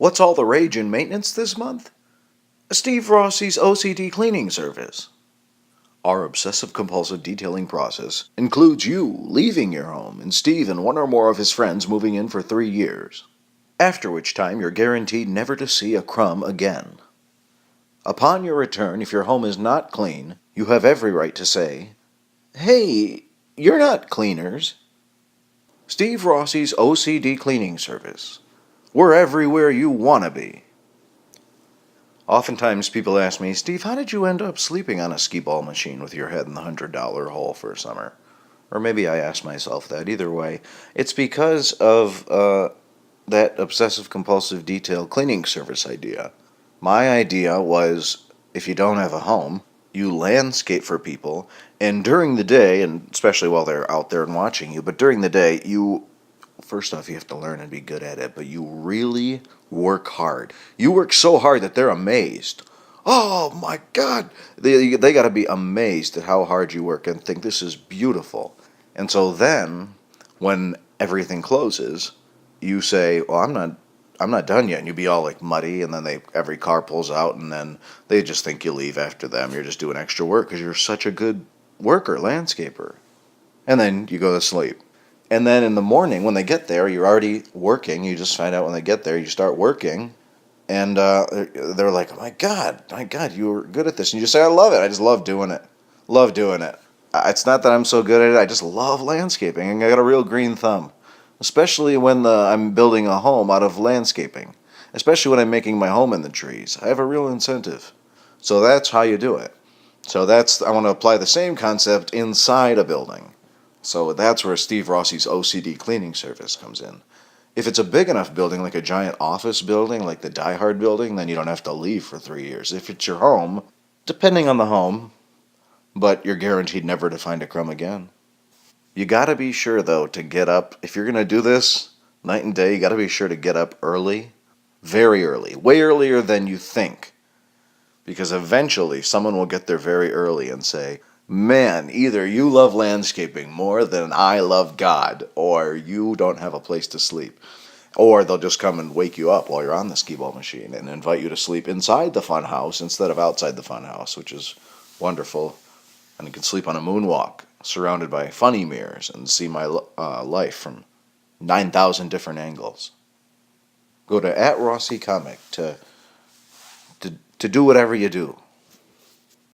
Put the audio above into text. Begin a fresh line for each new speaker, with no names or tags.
What's all the rage in maintenance this month? Steve Rossi's OCD Cleaning Service. Our obsessive-compulsive detailing process includes you leaving your home and Steve and one or more of his friends moving in for 3 years, after which time you're guaranteed never to see a crumb again. Upon your return, if your home is not clean, you have every right to say, "Hey, you're not cleaners." Steve Rossi's OCD Cleaning Service. We're everywhere you want to be. Oftentimes people ask me, "Steve, how did you end up sleeping on a skee-ball machine with your head in the $100 hole for summer?" Or maybe I ask myself that. Either way, it's because of that obsessive-compulsive detail cleaning service idea. My idea was, if you don't have a home, you landscape for people, and during the day, and especially while they're out there and watching you, but during the day, first off, you have to learn and be good at it, but you really work hard. You work so hard that they're amazed. Oh my God! They got to be amazed at how hard you work and think this is beautiful. And so then, when everything closes, you say, "Well, I'm not done yet," and you be all like muddy, and then every car pulls out, and then they just think you leave after them. You're just doing extra work because you're such a good worker, landscaper. And then you go to sleep. And then in the morning, when they get there, you're already working. You just find out when they get there, you start working, and they're like, my God, you were good at this." And you just say, "I love it. I just love doing it. Love doing it." It's not that I'm so good at it. I just love landscaping, and I got a real green thumb, especially when I'm building a home out of landscaping, especially when I'm making my home in the trees. I have a real incentive. So that's how you do it. I want to apply the same concept inside a building. So that's where Steve Rossi's OCD Cleaning Service comes in. If it's a big enough building, like a giant office building, like the Die Hard building, then you don't have to leave for 3 years. If it's your home, depending on the home, but you're guaranteed never to find a crumb again. You gotta be sure, though, to get up. If you're gonna do this night and day, you gotta be sure to get up early, very early, way earlier than you think. Because eventually someone will get there very early and say, "Man, either you love landscaping more than I love God, or you don't have a place to sleep." Or they'll just come and wake you up while you're on the skee-ball machine and invite you to sleep inside the fun house instead of outside the fun house, which is wonderful. And you can sleep on a moonwalk surrounded by funny mirrors and see my life from 9,000 different angles. Go to @RossiComic to do whatever you do.